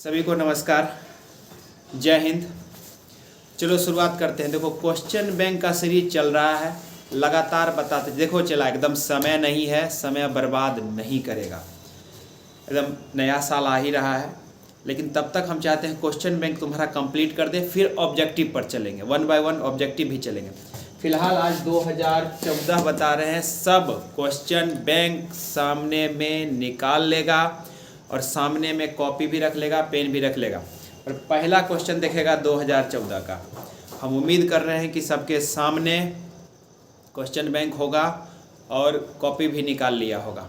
सभी को नमस्कार, जय हिंद। चलो शुरुआत करते हैं। देखो क्वेश्चन बैंक का सीरीज चल रहा है, लगातार बताते देखो चला एकदम समय नहीं है, समय बर्बाद नहीं करेगा। एकदम नया साल आ ही रहा है, लेकिन तब तक हम चाहते हैं क्वेश्चन बैंक तुम्हारा कंप्लीट कर दे, फिर ऑब्जेक्टिव पर चलेंगे, 1 बाय 1 ऑब्जेक्टिव भी चलेंगे। फिलहाल आज 2014 बता रहे हैं। सब क्वेश्चन बैंक सामने में निकाल लेगा और सामने में कॉपी भी रख लेगा, पेन भी रख लेगा और पहला क्वेश्चन देखेगा 2014 का। हम उम्मीद कर रहे हैं कि सबके सामने क्वेश्चन बैंक होगा और कॉपी भी निकाल लिया होगा।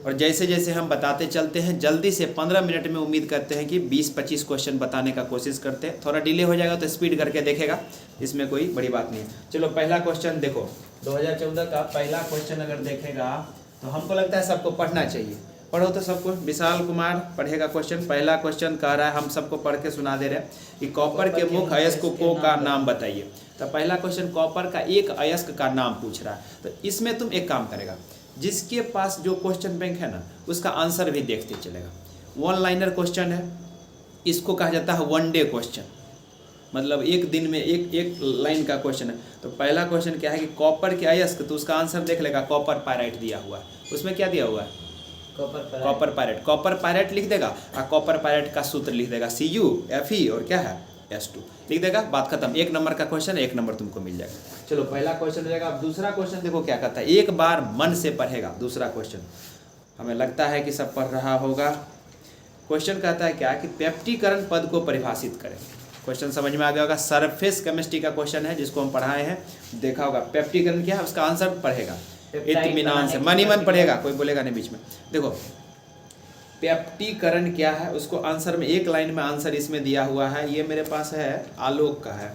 और जैसे जैसे हम बताते चलते हैं, जल्दी से 15 मिनट में उम्मीद करते हैं कि 20-25 क्वेश्चन बताने का कोशिश करते हैं। थोड़ा डिले हो जाएगा तो स्पीड करके देखेगा, इसमें कोई बड़ी बात नहीं है। चलो पहला क्वेश्चन देखो, 2014 का पहला क्वेश्चन अगर देखेगा तो हमको लगता है सबको पढ़ना चाहिए। पढ़ो तो सबको। विशाल कुमार पढ़ेगा क्वेश्चन। पहला क्वेश्चन कह रहा है, हम सबको पढ़ के सुना दे रहे हैं कि कॉपर के मुख्य अयस्कों का नाम बताइए। तो पहला क्वेश्चन कॉपर का एक अयस्क का नाम पूछ रहा है। तो इसमें तुम एक काम करेगा, जिसके पास जो क्वेश्चन बैंक है ना, उसका आंसर भी देखते चलेगा। 1 लाइनर क्वेश्चन है, इसको कहा जाता है 1 डे क्वेश्चन, मतलब एक दिन में एक लाइन का क्वेश्चन है। तो पहला क्वेश्चन क्या है कि कॉपर के अयस्क, तो उसका आंसर देख लेगा। कॉपर पायराइट दिया हुआ है, उसमें क्या दिया हुआ है? Copper pyrite. कॉपर पायराइट लिख देगा और कॉपर पायराइट का सूत्र लिख देगा CuFe और क्या है S2 लिख देगा। बात खत्म। 1 नंबर का क्वेश्चन, 1 नंबर तुमको मिल जाएगा। चलो पहला क्वेश्चन हो जाएगा। अब दूसरा क्वेश्चन देखो क्या कहता है, एक बार मन से पढ़ेगा। दूसरा क्वेश्चन हमें लगता है कि सब पढ़ रहा होगा। क्वेश्चन कहता है क्या कि पेप्टीकरण पद को परिभाषित करें। क्वेश्चन समझ में आ गया होगा। सरफेस केमिस्ट्री का क्वेश्चन है, जिसको हम पढ़ाए हैं, देखा होगा। पेप्टीकरण क्या है, उसका आंसर पढ़ेगा इत्मीनान से, मन ही मन पढ़ेगा, कोई बोलेगा नहीं बीच में। देखो पेप्टीकरण क्या है, उसको आंसर में एक लाइन में आंसर इसमें दिया हुआ है। ये मेरे पास है, आलोक का है,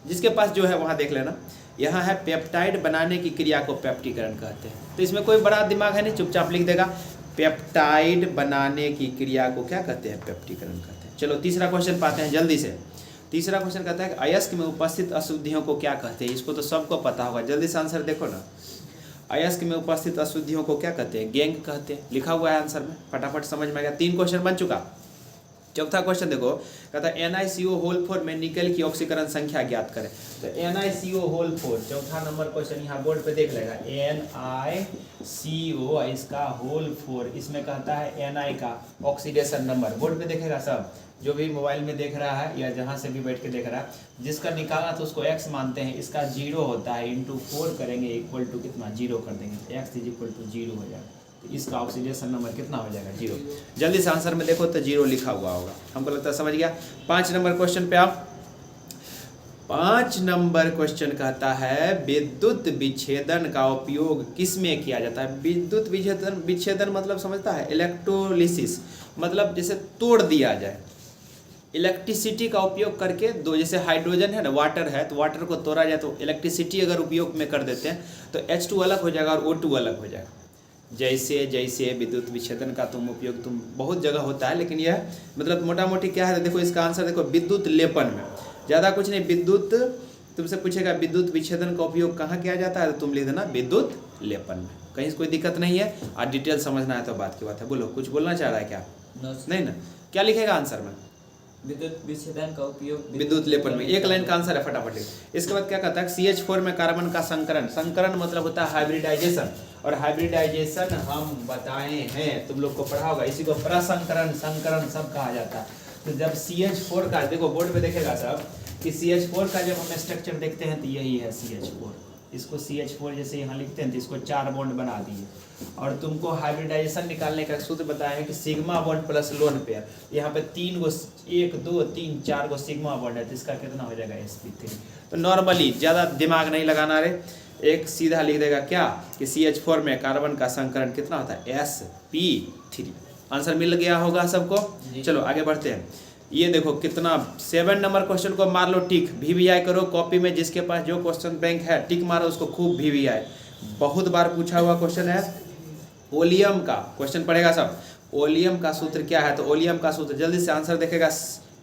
जिसके पास जो है वहाँ देख लेना। यहाँ है पेप्टाइड बनाने की क्रिया को पेप्टीकरण कहते हैं। तो इसमें कोई बड़ा दिमाग है नहीं, चुपचाप लिख देगा। पेप्टाइड बनाने की क्रिया को क्या कहते हैं? पेप्टीकरण कहते हैं। चलो तीसरा क्वेश्चन पाते हैं जल्दी से। तीसरा क्वेश्चन कहता है कि अयस्क में उपस्थित अशुद्धियों को क्या कहते हैं? इसको तो सबको पता होगा, जल्दी से आंसर देखो ना। अयस्क में उपस्थित अशुद्धियों को क्या कहते हैं? गैंग कहते हैं। लिखा हुआ है आंसर में, फटाफट समझ में आ गया। 3 क्वेश्चन बन चुका। चौथा क्वेश्चन देखो, कहता है NiCO4 में निकल की ऑक्सीकरण संख्या ज्ञात करें। तो NiCO4 चौथा नंबर क्वेश्चन यहाँ बोर्ड पे देख लेगा। NiCO इसका होल 4, इसमें कहता है Ni का ऑक्सीडेशन नंबर। बोर्ड पे देखेगा सब, जो भी मोबाइल में देख रहा है या जहाँ से भी बैठ के देख रहा है, जिसका निकाला तो उसको x मानते हैं। इसका 0 होता है, इंटू 4 करेंगे इक्वल टू कितना? 0 कर देंगे, x इक्वल टू 0 हो जाएगा। तो इसका ऑक्सीडेशन नंबर कितना हो जाएगा? 0। जल्दी से आंसर में देखो तो 0 लिखा हुआ होगा, हमको लगता है समझ गया। 5 नंबर क्वेश्चन पे आप। 5 नंबर क्वेश्चन कहता है विद्युत विच्छेदन का उपयोग किस में किया जाता है? विद्युत विच्छेदन मतलब समझता है? इलेक्ट्रोलिसिस, मतलब जैसे तोड़ दिया जाए। इलेक्ट्रिसिटी का उपयोग करके दो, जैसे हाइड्रोजन है ना, वाटर है, तो वाटर को तोड़ा जाए तो इलेक्ट्रिसिटी अगर उपयोग में कर देते हैं तो H2 अलग हो जाएगा और O2 अलग हो जाएगा। जैसे जैसे विद्युत विच्छेदन का उपयोग बहुत जगह होता है, लेकिन यह मतलब मोटा मोटी क्या है, देखो इसका आंसर देखो, विद्युत लेपन में। ज़्यादा कुछ नहीं, विद्युत तुमसे पूछेगा विद्युत विच्छेदन का उपयोग कहाँ किया जाता है, तो तुम लिख देना विद्युत लेपन में। कहीं से कोई दिक्कत नहीं है। और डिटेल समझना है तो बात की बात है। बोलो, कुछ बोलना चाह रहा है क्या? नहीं ना? क्या लिखेगा आंसर में? विद्युत विच्छेदन का उपयोग विद्युत लेपन में। 1 लाइन का आंसर है, फटाफट लिख। इसके बाद क्या कहता है? CH4 में कार्बन का संकरण। संकरण मतलब होता है हाइब्रिडाइजेशन, और हाइब्रिडाइजेशन हम बताए हैं, तुम लोग को पढ़ा होगा। इसी को प्रसंकरण, संकरण सब कहा जाता है। तो जब CH4 का, देखो बोर्ड पे देखेगा सब कि CH4 का जब हम स्ट्रक्चर देखते हैं तो यही है CH4। इसको CH4 जैसे यहाँ लिखते हैं तो इसको 4 बॉन्ड बना दिए। और तुमको हाइब्रिडाइजेशन निकालने का सूत्र बताया है कि sigma bond plus lone pair. यहाँ पे 3 गो, 1 2 3 4 गो सिग्मा बॉन्ड है, तो इसका कितना हो जाएगा? sp3। तो नॉर्मली ज़्यादा दिमाग नहीं लगाना रे, एक सीधा लिख देगा क्या कि CH4 में कार्बन का संकरण कितना होता है? sp3। आंसर मिल गया होगा सबको। चलो आगे बढ़ते हैं। ये देखो कितना, 7 नंबर क्वेश्चन को मार लो टिक, VVI करो कॉपी में। जिसके पास जो क्वेश्चन बैंक है टिक मारो उसको खूब, VVI। बहुत बार पूछा हुआ क्वेश्चन है। ओलियम का क्वेश्चन पढ़ेगा सब। ओलियम का सूत्र क्या है? तो ओलियम का सूत्र जल्दी से आंसर देखेगा,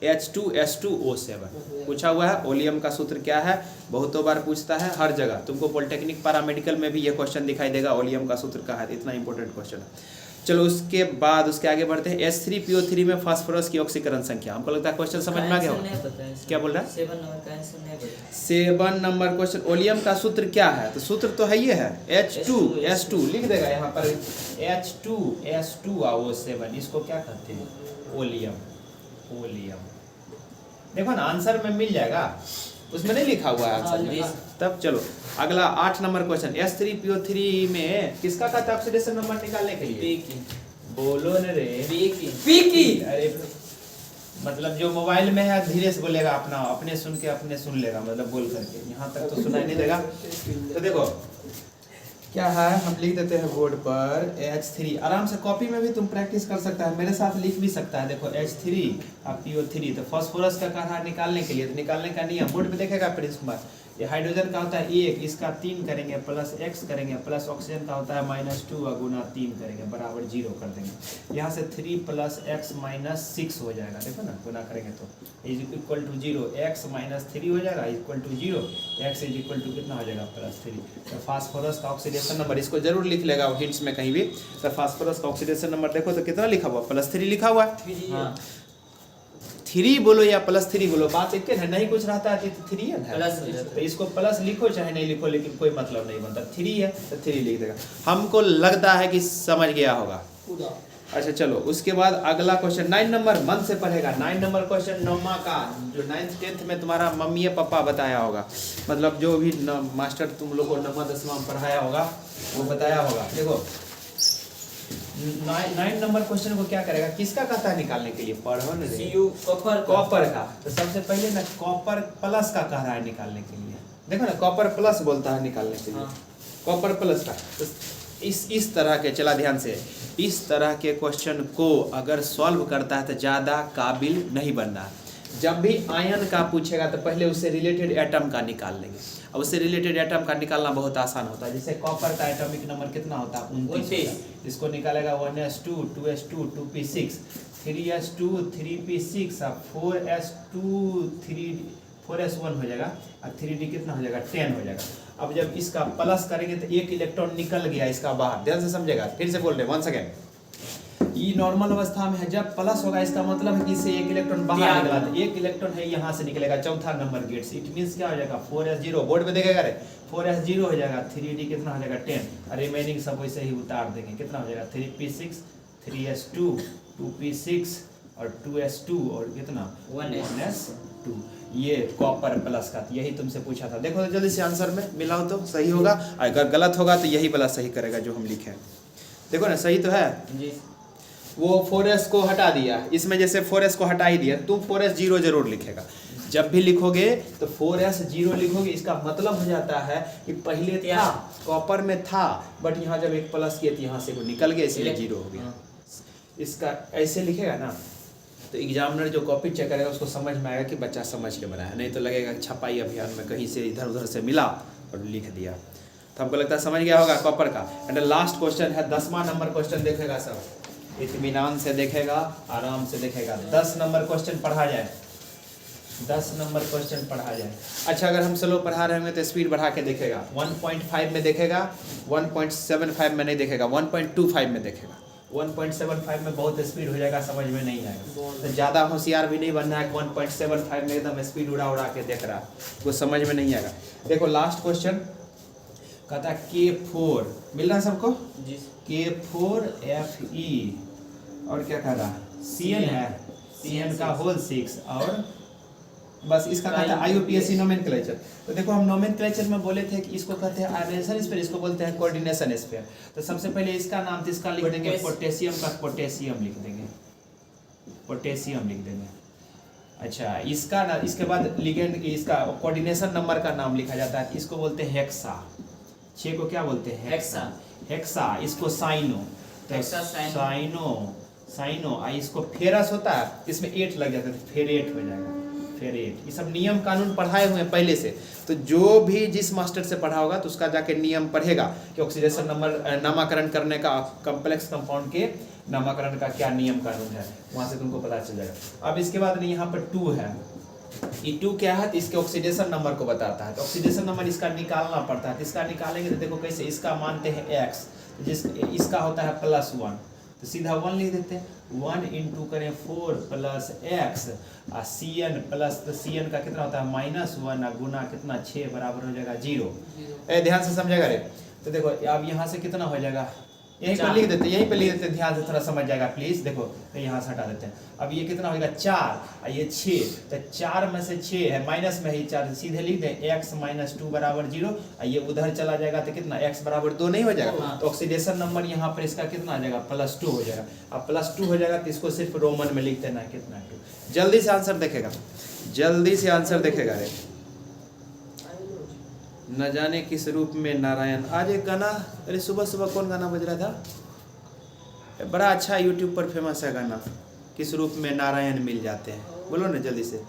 H2S2O7 पूछा हुआ है। ओलियम का सूत्र क्या है? बहुतों बार पूछता है, हर जगह। तुमको पॉलिटेक्निक पैरामेडिकल में भी ये क्वेश्चन दिखाई देगा, ओलियम का सूत्र क्या है। इतना इंपॉर्टेंट क्वेश्चन है। चलो उसके बाद उसके आगे बढ़ते हैं। H3PO3 में फास्फोरस की ऑक्सीकरण संख्या। हमको लगता है क्वेश्चन समझ में आ गया होगा। क्या बोल रहा है? 7 नंबर का आंसर नहीं पता। 7 नंबर क्वेश्चन, ओलियम का सूत्र क्या है? तो सूत्र तो है ये है H2 लिख देगा यहाँ पर H2 आओ 7, इसको क्या कहते हैं? ओलियम। देखो ना आंसर में मिल जाएगा, उसमें नहीं लिखा हुआ है आंसर में। तब चलो अगला 8 नंबर क्वेश्चन, H3PO3 में किसका कहता है ऑक्सीडेशन नंबर निकालने के लिए? बोलो न रे। पी। अरे मतलब जो मोबाइल में है धीरे से बोलेगा, अपने सुन के अपने सुन लेगा, मतलब बोल करके, यहाँ तक तो सुनाई नहीं देगा। तो देखो क्या है, हम लिख देते हैं बोर्ड पर H3। आराम से कॉपी में भी तुम प्रैक्टिस कर सकता है, मेरे साथ लिख भी सकता है। देखो H3 और PO3, तो फास्फोरस का कहा निकालने के लिए, तो निकालने का नियम बोर्ड पे देखेगा प्रिंस कुमार। ये हाइड्रोजन का होता है 1, इसका 3 करेंगे प्लस x करेंगे, प्लस ऑक्सीजन का होता है -2 गुना 3 करेंगे बराबर 0 कर देंगे। यहाँ से 3 + x - 6 हो जाएगा। देखो ना गुना करेंगे तो इज इक्वल टू 0, x - 3 हो जाएगा equal to 0, x is equal to कितना हो जाएगा +3। तो फास्फोरस का ऑक्सीडेशन नंबर, इसको जरूर लिख लेगा हिंट्स में कहीं भी। तो फास्फोरस का ऑक्सीडेशन नंबर देखो तो कितना लिखा हुआ, +3 लिखा हुआ है। 3 बोलो या +3 बोलो, बात एक है, नहीं कुछ रहता है तो 3 है प्लस हो ना, जाता तो इसको प्लस लिखो चाहे नहीं लिखो, लेकिन कोई मतलब नहीं बनता। 3 है तो 3 लिख देगा। हमको लगता है कि समझ गया होगा। अच्छा चलो उसके बाद अगला क्वेश्चन 9 नंबर मन से पढ़ेगा। 9 नंबर क्वेश्चन नौमा का, जो 9th 10th में तुम्हारा मम्मी पापा बताया होगा, मतलब जो भी मास्टर तुम लोग को 9वां 10वां में पढ़ाया होगा वो बताया होगा। देखो 9 नंबर क्वेश्चन को क्या करेगा, किसका कहता है निकालने के लिए? पढ़ो न रे। Cu कॉपर का। तो सबसे पहले ना कॉपर प्लस का कह रहा है निकालने के लिए। देखो ना कॉपर प्लस बोलता है निकालने के लिए, कॉपर प्लस का। तो इस तरह के, चला ध्यान से, इस तरह के क्वेश्चन को अगर सॉल्व करता है तो ज़्यादा काबिल नहीं बनना है। जब भी आयन का पूछेगा तो पहले उससे रिलेटेड एटम का निकाल लेंगे। अब उससे रिलेटेड एटम का निकालना बहुत आसान होता है। जैसे कॉपर का एटॉमिक नंबर कितना होता है? 29। इसको निकालेगा 1s2 2s2 2p6 3s2 3p6 और 4s1 हो जाएगा और 3d कितना हो जाएगा? 10 हो जाएगा। अब जब इसका प्लस करेंगे तो एक इलेक्ट्रॉन निकल गया इसका बाहर। ध्यान से समझेगा, फिर से बोल रहे हैं वन सेकेंड। ये नॉर्मल अवस्था में है, जब प्लस होगा इसका मतलब है कि इससे एक इलेक्ट्रॉन बाहर निकला, तो एक इलेक्ट्रॉन है यहाँ से निकलेगा चौथा नंबर गेट से। इट मींस क्या हो जाएगा? 4s0। बोर्ड पे देखेगा रे, 4s0 हो जाएगा, 3d कितना हो जाएगा? 10 और रिमेनिंग सब वैसे ही उतार देंगे। कितना हो जाएगा? 3p6 3s2 2p6 और 2s2 और कितना? 1s2। ये कॉपर प्लस का, यही तुमसे पूछा था। देखो जल्दी से आंसर में मिलाओ तो सही होगा, अगर गलत होगा तो यही वाला सही करेगा जो हम लिखे। देखो ना सही तो है जी। वो 4s को हटा दिया, इसमें जैसे 4s को हटा ही दिया, तुम 4s0 जरूर लिखेगा। जब भी लिखोगे तो 4s0 लिखोगे, इसका मतलब हो जाता है कि पहले था कॉपर में था, बट यहाँ जब एक प्लस किया तो यहाँ से वो निकल गया, इसलिए 0 हो गया। इसका ऐसे लिखेगा ना तो एग्जामिनर जो कॉपी चेक करेगा उसको समझ में आएगा कि बच्चा समझ के बनाया, नहीं तो लगेगा छपाई अभियान में कहीं से इधर उधर से मिला और लिख दिया। तो हमको लगता है समझ गया होगा कॉपर का। एंड लास्ट क्वेश्चन है 10वां नंबर क्वेश्चन। देखेगा सब, इत्मीनान से देखेगा, आराम से देखेगा। 10 नंबर क्वेश्चन पढ़ा जाए, 10 नंबर क्वेश्चन पढ़ा जाए। अच्छा अगर हम स्लो पढ़ा रहे होंगे तो स्पीड बढ़ा के देखेगा। 1.5 में देखेगा, 1.75 में नहीं देखेगा, 1.25 में देखेगा। 1.75 में बहुत स्पीड हो जाएगा, समझ में नहीं आएगा। तो ज़्यादा होशियार भी नहीं बनना है, 1.75 में एकदम स्पीड उड़ा उड़ा के देख रहा है, वो समझ में नहीं आएगा। देखो लास्ट क्वेश्चन कहता है K4 मिल रहा है सबको? जी। K4Fe और क्या कह रहा है? Cn है, Cn का होल 6 और बस इसका कहता है IUPAC नोमेनक्लेचर। तो देखो हम नोमेनक्लेचर में बोले थे कि इसको कहते हैं आयनेशन स्फीयर, इसको बोलते हैं कोऑर्डिनेशन स्फीयर। तो सबसे पहले इसका नाम तो इसका लिख देंगे पोटेशियम का, पोटेशियम लिख देंगे, पोटेशियम लिख देंगे। अच्छा इसका ना, इसके बाद लिगेंड, इसका कोऑर्डिनेशन नंबर का नाम लिखा जाता है, इसको बोलते हैं हेक्सा। 6 को क्या बोलते हैं? हेक्सा। हेक्सा। इसको साइनो, तो साइनो। इसको फेरस होता है, इसमें 8 लग जाता है, फेरेट हो जाएगा, फेरेट। ये सब नियम कानून पढ़ाए हुए हैं पहले से, तो जो भी जिस मास्टर से पढ़ा होगा तो उसका जाके नियम पढ़ेगा कि ऑक्सीडेशन नंबर नामाकरण करने का, कॉम्प्लेक्स कंपाउंड के नामाकरण का क्या नियम कानून है, वहाँ से तुमको पता चल जाएगा। अब इसके बाद यहाँ पर 2 है, ये 2 क्या है? इसके ऑक्सीडेशन नंबर को बताता है। तो ऑक्सीडेशन नंबर इसका निकालना पड़ता है। इसका निकालेंगे तो देखो कैसे, इसका मानते हैं x, जिस इसका होता है +1, तो सीधा 1 लिख देते हैं। 1 इंटू करें 4 प्लस एक्स और सी एन प्लस, तो सी एन का कितना होता है -1 और गुना कितना 6 बराबर हो जाएगा 0। ए ध्यान से समझेगा रे। तो देखो अब यहाँ से कितना हो जाएगा, यहीं पर लिख देते हैं, यहीं पर लिख देते हैं, ध्यान से थोड़ा समझ जाएगा प्लीज। देखो तो यहाँ से हटा देते हैं। अब ये कितना होगा 4 और ये 6, तो 4 में से 6 है, माइनस में ही 4, सीधे लिख दें x - 2 बराबर 0 और ये उधर चला जाएगा तो कितना x बराबर 2 नहीं हो जाएगा। तो ऑक्सीडेशन नंबर यहाँ पर इसका कितना आ जाएगा +2 हो जाएगा। अब +2 हो जाएगा तो इसको सिर्फ रोमन में लिख देना कितना 2। जल्दी से आंसर देखेगा, जल्दी से आंसर देखेगा रे। न जाने किस रूप में नारायण। आज एक गाना, अरे सुबह सुबह कौन गाना बज रहा था, बड़ा अच्छा यूट्यूब पर फेमस है गाना, किस रूप में नारायण मिल जाते हैं। बोलो ना जल्दी से।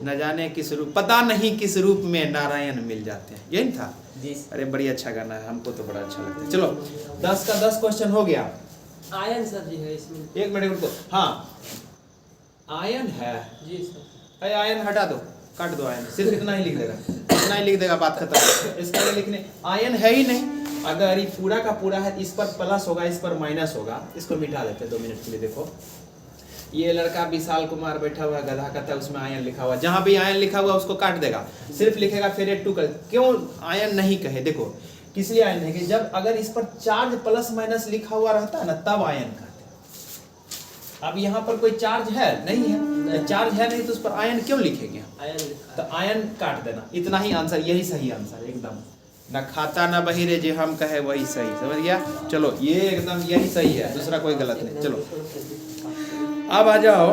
न जाने किस रूप, पता नहीं किस रूप में नारायण मिल जाते हैं, यही था। अरे बड़ी अच्छा गाना है, हमको तो बड़ा अच्छा लगता है। चलो 10 का 10 क्वेश्चन हो गया। आयन सर जी है इसमें। एक मिनट रुको। हाँ आयन है जी सर। अरे आयन हटा दो, काट दो आयन, सिर्फ इतना ही लिख देगा, इतना ही लिख देगा, बात खत्म। इसका लिए लिखने आयन है ही नहीं। अगर ये पूरा का पूरा है, इस पर प्लस होगा, इस पर माइनस होगा। इसको मिटा देते हैं 2 मिनट के लिए। देखो ये लड़का विशाल कुमार बैठा हुआ गधा कहता है उसमें आयन लिखा हुआ, जहां भी आयन लिखा हुआ उसको काट देगा, सिर्फ लिखेगा फेरेट 2 कर। क्यों आयन नहीं कहे, देखो किस लिए आयन है कि जब अगर इस पर चार्ज प्लस माइनस लिखा हुआ रहता है ना, तब आयन कहते हैं। अब यहाँ पर कोई चार्ज है नहीं है, तो चार्ज है नहीं तो उस पर आयन क्यों लिखेंगे, आयन तो आयन काट देना। इतना ही आंसर, यही सही आंसर एकदम। न खाता न बहिरे जे हम कहे वही सही, समझ गया। चलो ये एकदम यही सही है, दूसरा कोई गलत नहीं। चलो अब आ जाओ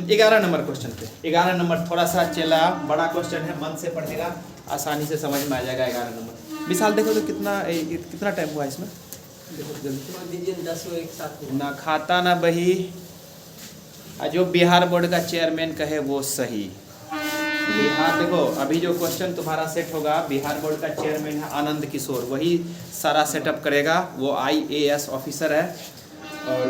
11 नंबर क्वेश्चन पे। 11 नंबर थोड़ा सा चला बड़ा क्वेश्चन है, मन से पढ़ेगा आसानी से समझ में आ जाएगा। 11 नंबर विशाल देखो तो कितना टाइम हुआ इसमें, देखो जल्दी। 10 एक साथ ना खाता ना बही, जो बिहार बोर्ड का चेयरमैन कहे वो सही। बिहार देखो अभी जो क्वेश्चन तुम्हारा सेट होगा, बिहार बोर्ड का चेयरमैन है आनंद किशोर, वही सारा सेटअप करेगा। वो IAS ऑफिसर है और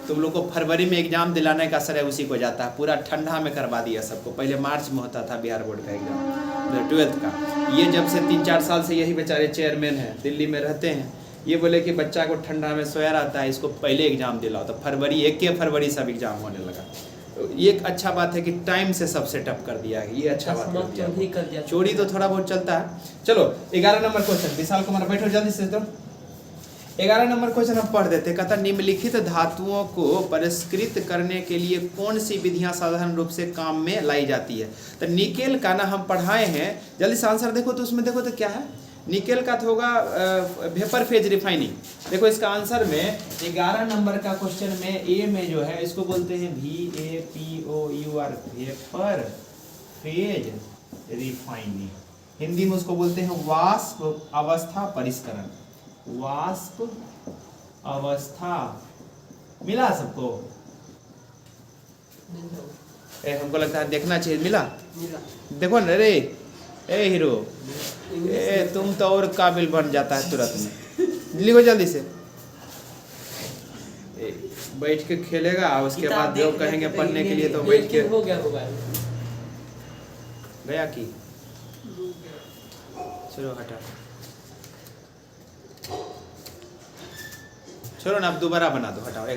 तुम लोग को फरवरी में एग्जाम दिलाने का श्रेय उसी को जाता है। पूरा ठंडा में करवा दिया सबको। पहले मार्च में होता था बिहार बोर्ड का एग्जाम 12th का। ये जब से 3-4 साल से यही बेचारे चेयरमैन हैं, दिल्ली में रहते हैं। ये बोले कि बच्चा को ठंडा में सोया रहता है, इसको पहले एग्जाम दिलाओ, तो 1 फरवरी सब एग्जाम होने लगा। तो ये एक अच्छा बात है कि टाइम से सब सेटअप कर दिया है, ये अच्छा बात कर दिया। चोरी तो थोड़ा बहुत चलता है। चलो 11 नंबर क्वेश्चन, विशाल कुमार बैठो जल्दी से। तो 11 नंबर क्वेश्चन हम पढ़ देते। कहता निम्नलिखित धातुओं को परिष्कृत करने के लिए कौन सी विधियां साधारण रूप से काम में लाई जाती है। तो निकेल का ना हम पढ़ाए हैं, जल्दी से आंसर देखो। तो उसमें देखो तो क्या है, निकेल का तो होगा वेपर फेज रिफाइनिंग। देखो इसका आंसर में 11 नंबर का क्वेश्चन में ए में जो है इसको बोलते हैं VAPOUR, vapour phase refining. Hindi में उसको बोलते हैं वाष्प अवस्था परिष्करण। वाष्प अवस्था मिला सबको? हमको लगता है देखना चाहिए। मिला? देखो न रे, ए हीरो, ए तुम तो और काबिल बन जाता है तुरंत में। लिखो जल्दी से। बैठ के खेलेगा, उसके बाद जो कहेंगे पढ़ने के लिए तो बैठ के हो गया होगा। गया की चलो हटा, छोड़ो ना, अब दोबारा बना दो, हटाओ।